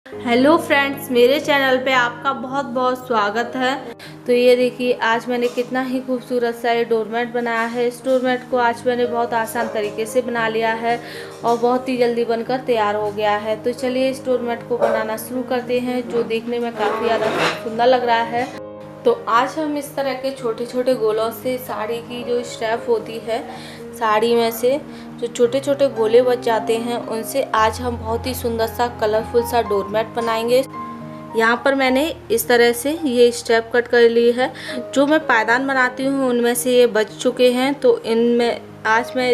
Hello friends, मेरे channel पे आपका बहुत बहुत स्वागत है। तो ये देखिए, आज मैंने कितना ही खूबसूरत सा ये डोरमेट बनाया है। इस डोरमेट को आज मैंने बहुत आसान तरीके से बना लिया है और बहुत ही जल्दी बनकर तैयार हो गया है। तो चलिए इस डोरमेट को बनाना शुरू करते हैं, जो देखने में काफ़ी ज़्यादा सुंदर लग रहा है। तो आज हम इस तरह के छोटे छोटे गोलों से साड़ी की जो स्ट्रैप होती है, साड़ी में से जो छोटे छोटे गोले बच जाते हैं, उनसे आज हम बहुत ही सुंदर सा कलरफुल सा डोरमेट बनाएंगे। यहाँ पर मैंने इस तरह से ये स्ट्रैप कट कर ली है। जो मैं पायदान बनाती हूँ उनमें से ये बच चुके हैं, तो इनमें आज मैं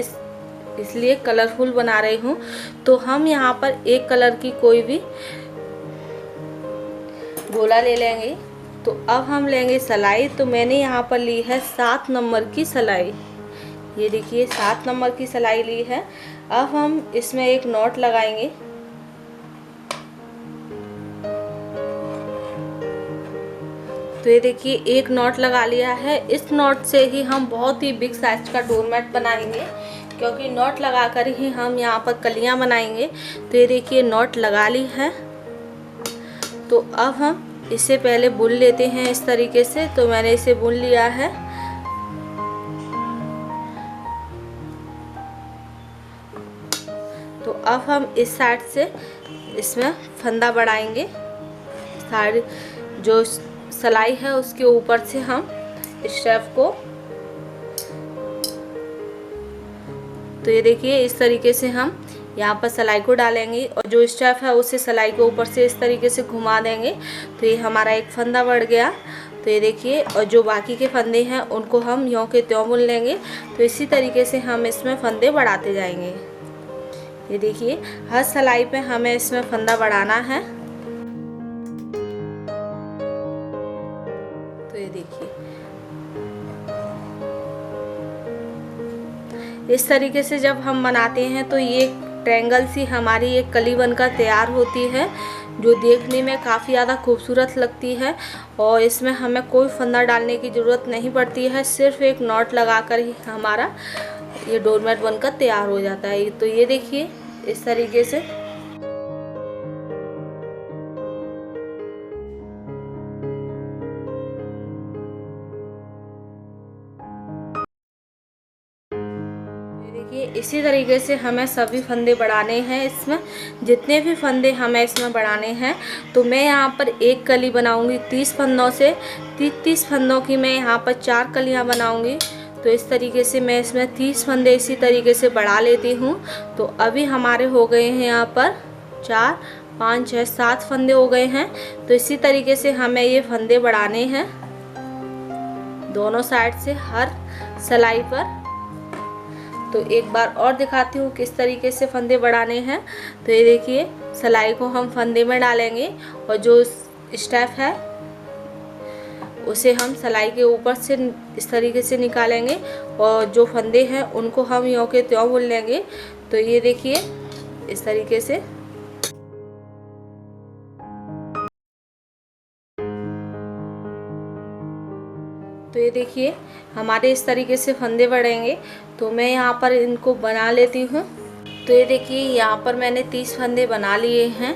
इसलिए कलरफुल बना रही हूँ। तो हम यहाँ पर एक कलर की कोई भी गोला ले लेंगे। तो अब हम लेंगे सिलाई। तो मैंने यहाँ पर ली है 7 नंबर की सिलाई। ये देखिए 7 नंबर की सिलाई ली है। अब हम इसमें एक नॉट लगाएंगे। तो ये देखिए एक नॉट लगा लिया है। इस नॉट से ही हम बहुत ही बिग साइज का डोरमेट बनाएंगे, क्योंकि नॉट लगाकर ही हम यहाँ पर कलियाँ बनाएंगे। तो ये देखिए नॉट लगा ली है। तो अब हम इसे पहले बुन लेते हैं इस तरीके से। तो मैंने इसे बुन लिया है। तो अब हम इस साइड से इसमें फंदा बढ़ाएंगे। साड़ी जो सिलाई है उसके ऊपर से हम स्ट्रैप को, तो ये देखिए इस तरीके से हम यहाँ पर सिलाई को डालेंगे और जो स्ट्रैप है उसे सिलाई के ऊपर से इस तरीके से घुमा देंगे। तो ये हमारा एक फंदा बढ़ गया। तो ये देखिए, और जो बाकी के फंदे हैं उनको हम यों के त्यों बुन लेंगे। तो इसी तरीके से हम इसमें फंदे बढ़ाते जाएंगे। ये देखिए हर सिलाई पे हमें इसमें फंदा बढ़ाना है। तो ये देखिए इस तरीके से जब हम बनाते हैं तो ये ट्रायंगल सी हमारी एक कली बनकर तैयार होती है, जो देखने में काफ़ी ज़्यादा खूबसूरत लगती है। और इसमें हमें कोई फंदा डालने की ज़रूरत नहीं पड़ती है, सिर्फ एक नॉट लगाकर ही हमारा ये डोरमेट बनकर तैयार हो जाता है। तो ये देखिए इस तरीके से। देखिए इसी तरीके से हमें सभी फंदे बढ़ाने हैं। इसमें जितने भी फंदे हमें इसमें बढ़ाने हैं, तो मैं यहाँ पर एक कली बनाऊंगी 30 फंदों से। 30 फंदों की मैं यहाँ पर 4 कलियाँ बनाऊंगी। तो इस तरीके से मैं इसमें 30 फंदे इसी तरीके से बढ़ा लेती हूँ। तो अभी हमारे हो गए हैं यहाँ पर 4 5 6 7 फंदे हो गए हैं। तो इसी तरीके से हमें ये फंदे बढ़ाने हैं दोनों साइड से हर सिलाई पर। तो एक बार और दिखाती हूँ किस तरीके से फंदे बढ़ाने हैं। तो ये देखिए सिलाई को हम फंदे में डालेंगे और जो स्टेप है उसे हम सिलाई के ऊपर से इस तरीके से निकालेंगे और जो फंदे हैं उनको हम यों के त्यों बुन लेंगे। तो ये देखिए इस तरीके से। तो ये देखिए हमारे इस तरीके से फंदे बढ़ेंगे। तो मैं यहाँ पर इनको बना लेती हूँ। तो ये देखिए यहाँ पर मैंने 30 फंदे बना लिए हैं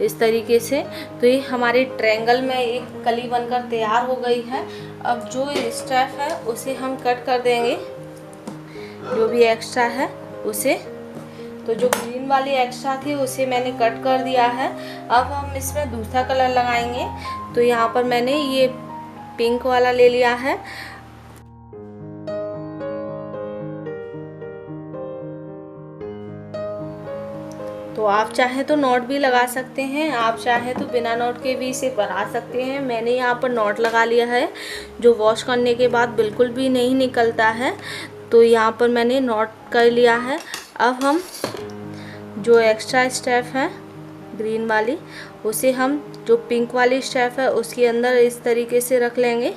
इस तरीके से। तो ये हमारे ट्रायंगल में एक कली बनकर तैयार हो गई है। अब जो स्ट्रैप है उसे हम कट कर देंगे, जो भी एक्स्ट्रा है उसे। तो जो ग्रीन वाली एक्स्ट्रा थी उसे मैंने कट कर दिया है। अब हम इसमें दूसरा कलर लगाएंगे। तो यहाँ पर मैंने ये पिंक वाला ले लिया है। तो आप चाहें तो नॉट भी लगा सकते हैं, आप चाहें तो बिना नॉट के भी इसे बना सकते हैं। मैंने यहाँ पर नॉट लगा लिया है, जो वॉश करने के बाद बिल्कुल भी नहीं निकलता है। तो यहाँ पर मैंने नॉट कर लिया है। अब हम जो एक्स्ट्रा स्टेप है ग्रीन वाली, उसे हम जो पिंक वाली स्टेप है उसके अंदर इस तरीके से रख लेंगे।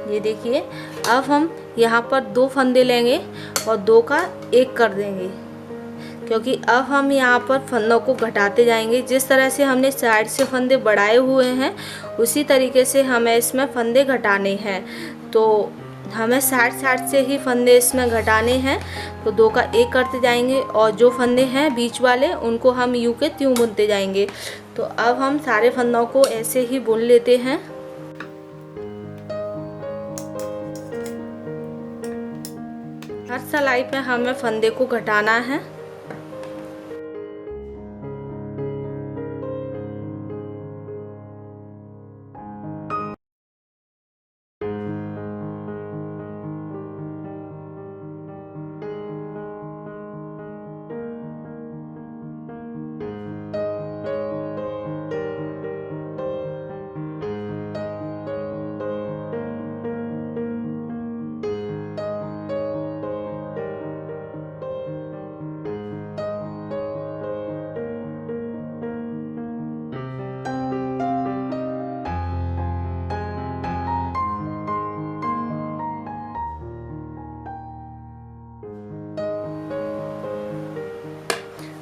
ये देखिए अब हम यहाँ पर 2 फंदे लेंगे और 2 का 1 कर देंगे, क्योंकि अब हम यहाँ पर फंदों को घटाते जाएंगे। जिस तरह से हमने साइड से फंदे बढ़ाए हुए हैं उसी तरीके से हमें इसमें फंदे घटाने हैं। तो हमें साइड साइड से ही फंदे इसमें घटाने हैं। तो 2 का 1 करते जाएंगे और जो फंदे हैं बीच वाले उनको हम यूं के त्यों बुनते जाएंगे। तो अब हम सारे फंदों को ऐसे ही बुन लेते हैं। हर सिलाई पे हमें फंदे को घटाना है।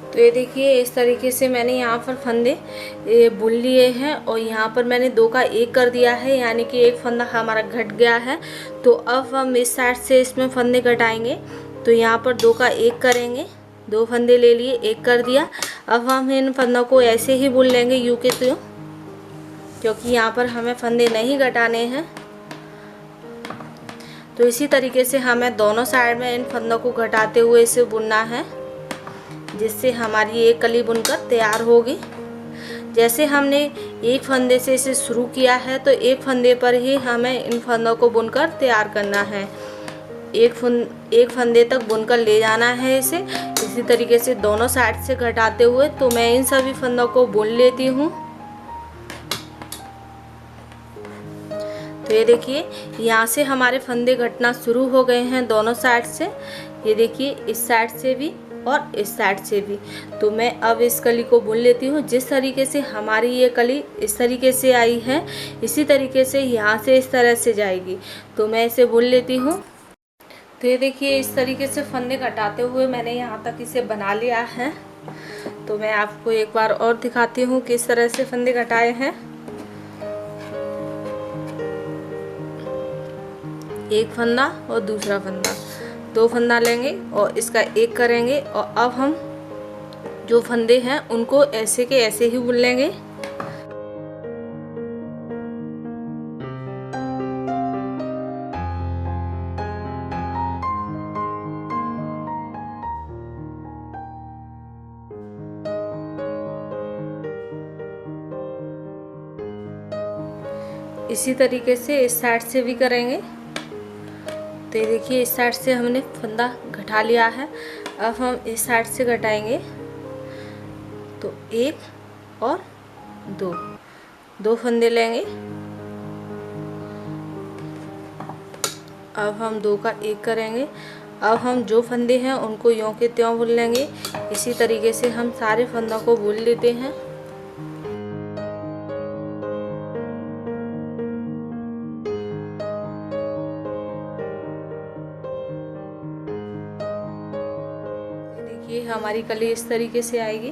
तो ये देखिए इस तरीके से मैंने यहाँ पर फंदे बुन लिए हैं और यहाँ पर मैंने 2 का 1 कर दिया है, यानी कि एक फंदा हमारा घट गया है। तो अब हम इस साइड से इसमें फंदे घटाएंगे। तो यहाँ पर 2 का 1 करेंगे, 2 फंदे ले लिए, 1 कर दिया। अब हम इन फंदों को ऐसे ही बुन लेंगे यूं के त्यों, क्योंकि यहाँ पर हमें फंदे नहीं घटाने हैं। तो इसी तरीके से हमें दोनों साइड में इन फंदों को घटाते हुए इसे बुनना है, जिससे हमारी एक कली बुनकर तैयार होगी। जैसे हमने एक फंदे से इसे शुरू किया है तो एक फंदे पर ही हमें इन फंदों को बुनकर तैयार करना है। एक फंदे तक बुनकर ले जाना है इसे। इसी तरीके से दोनों साइड से घटाते हुए तो मैं इन सभी फंदों को बुन लेती हूँ। तो ये देखिए यहाँ से हमारे फंदे घटना शुरू हो गए हैं दोनों साइड से। ये देखिए इस साइड से भी और इस साइड से भी। तो मैं अब इस कली को बुन लेती हूँ। जिस तरीके से हमारी ये कली इस तरीके से आई है, इसी तरीके से यहाँ से इस तरह से जाएगी। तो मैं इसे बुन लेती हूँ। तो ये देखिए इस तरीके से फंदे घटाते हुए मैंने यहाँ तक इसे बना लिया है। तो मैं आपको एक बार और दिखाती हूँ किस तरह से फंदे घटाए हैं। एक फंदा और दूसरा फंदा, 2 फंदा लेंगे और इसका 1 करेंगे और अब हम जो फंदे हैं उनको ऐसे के ऐसे ही बुन लेंगे। इसी तरीके से इस साइड से भी करेंगे। तो ये देखिए इस साइड से हमने फंदा घटा लिया है। अब हम इस साइड से घटाएंगे। तो 1 और 2 फंदे लेंगे। अब हम 2 का 1 करेंगे। अब हम जो फंदे हैं उनको यों के त्यों बुन लेंगे। इसी तरीके से हम सारे फंदों को बुन लेते हैं। ये हमारी कली इस तरीके से आएगी।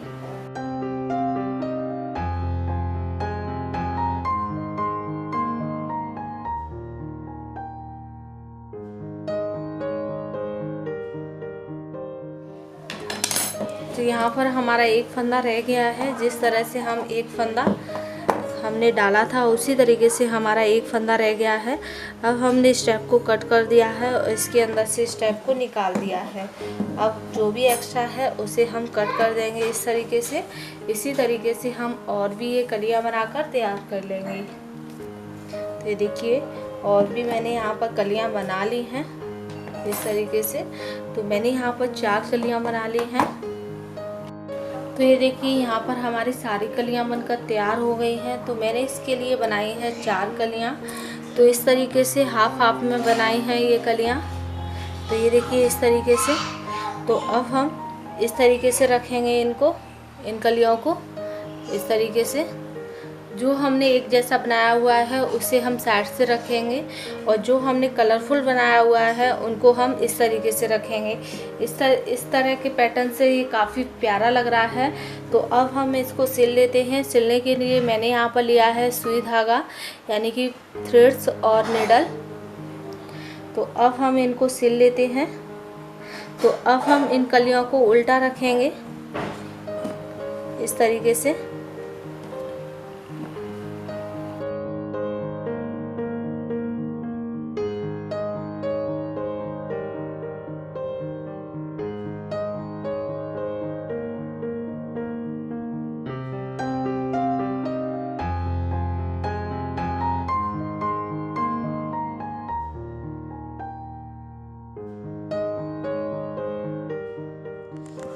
तो यहाँ पर हमारा एक फंदा रह गया है। जिस तरह से हम एक फंदा हमने डाला था उसी तरीके से हमारा एक फंदा रह गया है। अब हमने स्टेप को कट कर दिया है और इसके अंदर से स्टेप को निकाल दिया है। अब जो भी एक्स्ट्रा है उसे हम कट कर देंगे इस तरीके से। इसी तरीके से हम और भी ये कलियां बनाकर तैयार कर लेंगे। तो ये देखिए और भी मैंने यहाँ पर कलियां बना ली हैं इस तरीके से। तो मैंने यहाँ पर 4 कलियां बना ली हैं। तो ये देखिए यहाँ पर हमारी सारी कलियां बनकर तैयार हो गई हैं। तो मैंने इसके लिए बनाई हैं 4 कलियां। तो इस तरीके से हाफ हाफ में बनाई हैं ये कलियां। तो ये देखिए इस तरीके से। तो अब हम इस तरीके से रखेंगे इनको, इन कलियों को इस तरीके से। जो हमने एक जैसा बनाया हुआ है उसे हम साइड से रखेंगे और जो हमने कलरफुल बनाया हुआ है उनको हम इस तरीके से रखेंगे। इस तरह के पैटर्न से ये काफ़ी प्यारा लग रहा है। तो अब हम इसको सिल लेते हैं। सिलने के लिए मैंने यहाँ पर लिया है सुई धागा यानी कि थ्रेड्स और निडल। तो अब हम इनको सिल लेते हैं। तो अब हम इन कलियों को उल्टा रखेंगे इस तरीके से।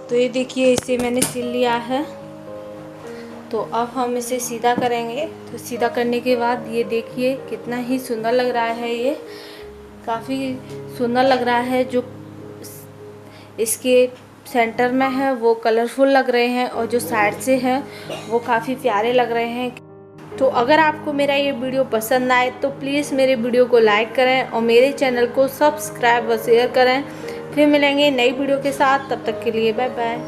तो ये देखिए इसे मैंने सिल लिया है। तो अब हम इसे सीधा करेंगे। तो सीधा करने के बाद ये देखिए कितना ही सुंदर लग रहा है, ये काफ़ी सुंदर लग रहा है। जो इसके सेंटर में है वो कलरफुल लग रहे हैं और जो साइड से है वो काफ़ी प्यारे लग रहे हैं। तो अगर आपको मेरा ये वीडियो पसंद आए तो प्लीज़ मेरे वीडियो को लाइक करें और मेरे चैनल को सब्सक्राइब और शेयर करें। फिर मिलेंगे नई वीडियो के साथ, तब तक के लिए बाय बाय।